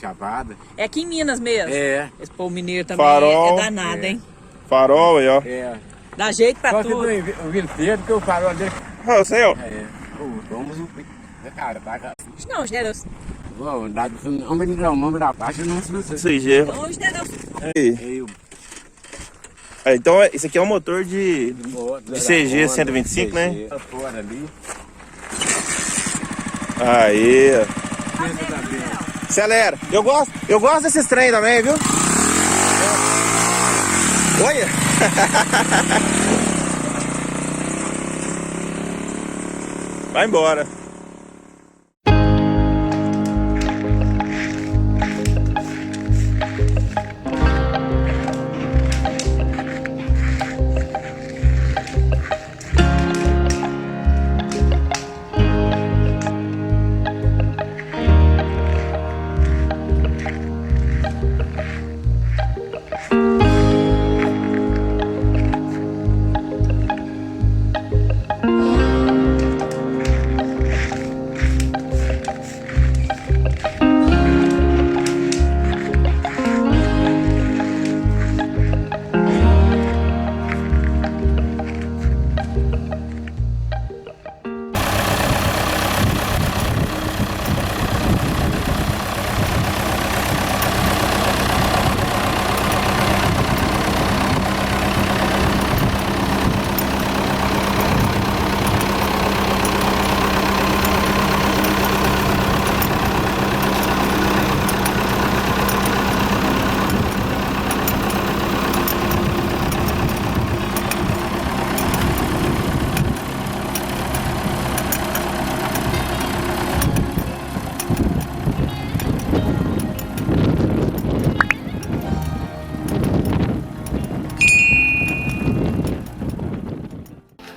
escapada. É aqui em Minas mesmo? É. Esse povo mineiro também Farol. é danado, hein? Farol aí, ó. É. Dá jeito pra Só tudo. que eu vi cedo que o farol dele... Ah, eu sei, ó. É. Vamos... Cara, tá... Não, generoso. Vamos dar... Vamos dar parte, não se você... CG. Não, generoso. Aí. Ah, então, isso aqui é um motor de CG 125, né? Fora ali. Aí. Acelera. Eu gosto desses trem também, viu? Olha. Vai embora.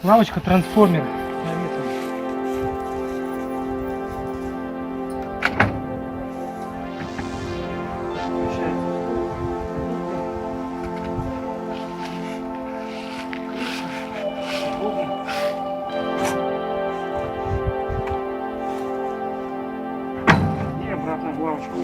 Лавочка трансформер. И обратно в лавочку.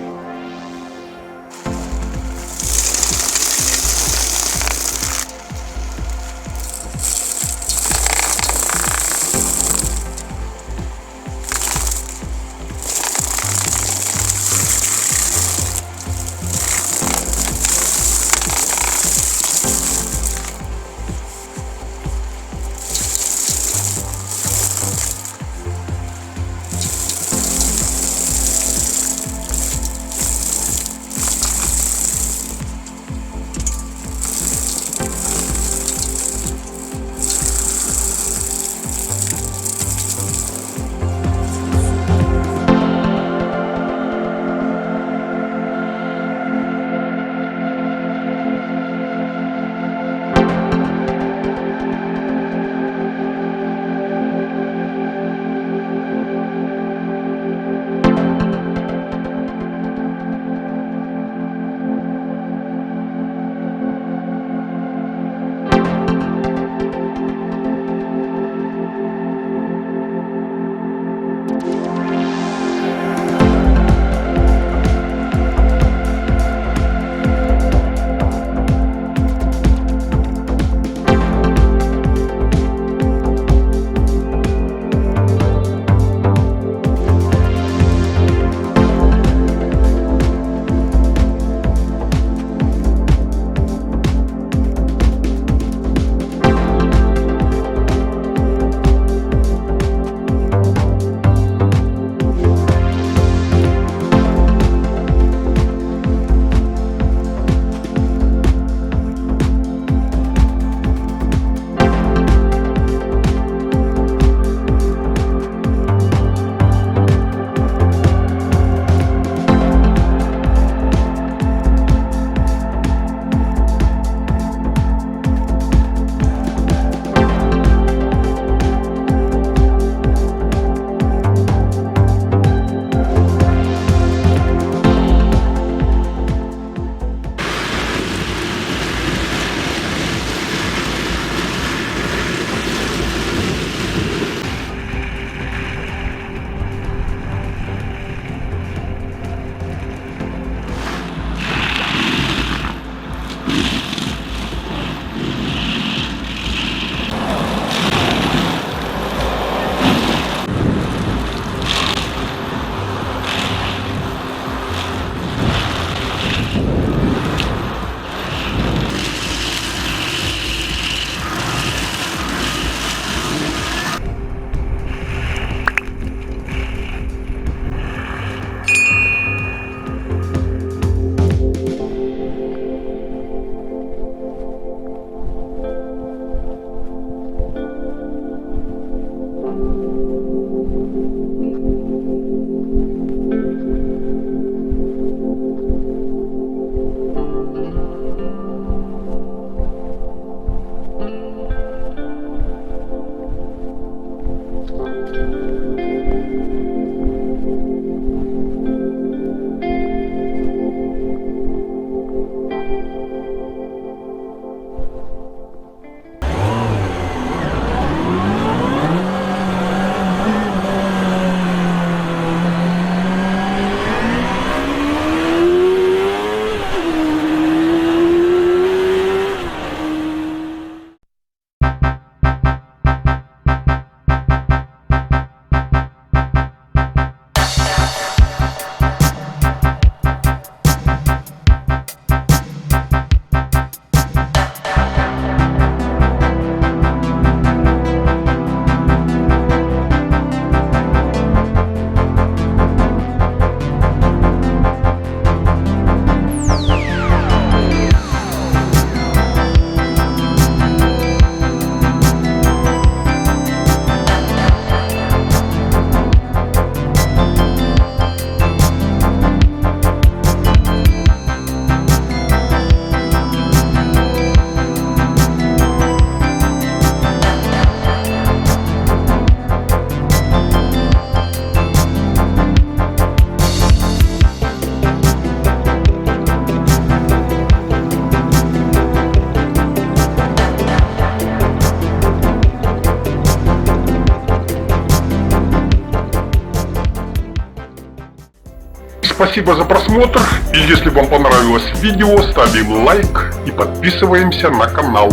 спасибо за просмотр. И если вам понравилось видео, ставим лайк и подписываемся на канал.